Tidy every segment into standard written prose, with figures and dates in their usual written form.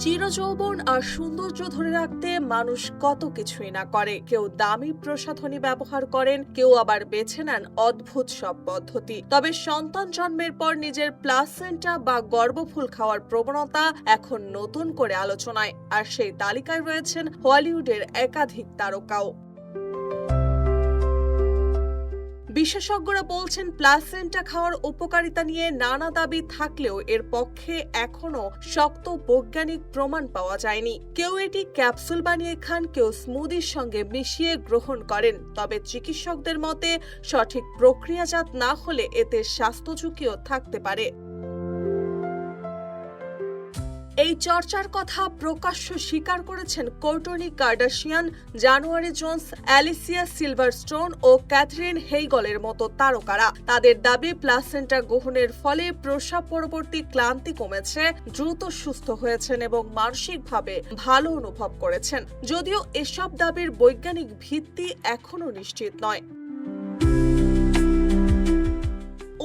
চিরযৌবন আর সৌন্দর্য ধরে রাখতে মানুষ কত কিছুই না করে। কেউ দামি প্রসাধনী ব্যবহার করেন, কেউ আবার বেছে নেন অদ্ভুত সব পদ্ধতি। তবে সন্তান জন্মের পর নিজের প্লাসেন্টা বা গর্ভফুল খাওয়ার প্রবণতা এখন নতুন করে আলোচনায়, আর সেই তালিকায় রয়েছেন হলিউডের একাধিক তারকাও। বিশেষজ্ঞরা বলছেন, প্লাসেন্টা খাওয়ার উপকারিতা নিয়ে নানা দাবি থাকলেও এর পক্ষে এখনো শক্ত বৈজ্ঞানিক প্রমাণ পাওয়া যায়নি। কেউ এটি ক্যাপসুল বানিয়ে খান, কেউ স্মুদির সঙ্গে মিশিয়ে গ্রহণ করেন। তবে চিকিৎসকদের মতে সঠিক প্রক্রিয়াজাত না হলে এতে স্বাস্থ্য ঝুঁকিও থাকতে পারে। এই চর্চার কথা প্রকাশ্য স্বীকার করেছেন কোর্টনি কার্ডাশিয়ান, জানুয়ারি জোন্স, অ্যালিসিয়া সিলভারস্টোন ও ক্যাথরিন হেইগলের মতো তারকারা। তাদের দাবি, প্লাসেন্টা গ্রহণের ফলে প্রসব পরবর্তী ক্লান্তি কমেছে, দ্রুত সুস্থ হয়েছেন এবং মানসিকভাবে ভালো অনুভব করেছেন। যদিও এসব দাবির বৈজ্ঞানিক ভিত্তি এখনো নিশ্চিত নয়।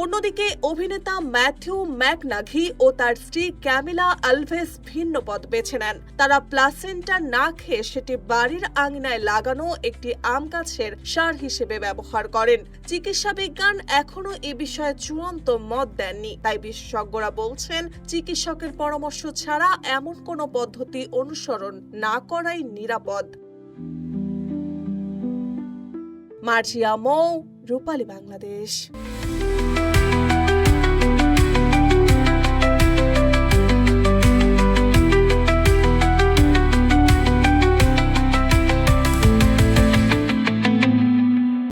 অন্যদিকে অভিনেতা ম্যাথিউ ম্যাকনাঘি ও তার স্ত্রী ক্যামিলা আলভেস ভিন্ন পথ বেছে নেন। তারা প্লাসেন্টা না খেয়ে সেটি বাড়ির আঙিনায় লাগানো একটি আম গাছের সার হিসেবে ব্যবহার করেন। চিকিৎসা বিজ্ঞান এখনো এ বিষয়ে চূড়ান্ত মত দেননি, তাই বিশেষজ্ঞরা বলছেন চিকিৎসকের পরামর্শ ছাড়া এমন কোনো পদ্ধতি অনুসরণ না করাই নিরাপদ। মার্জিয়া মৌ, রূপালী বাংলাদেশ।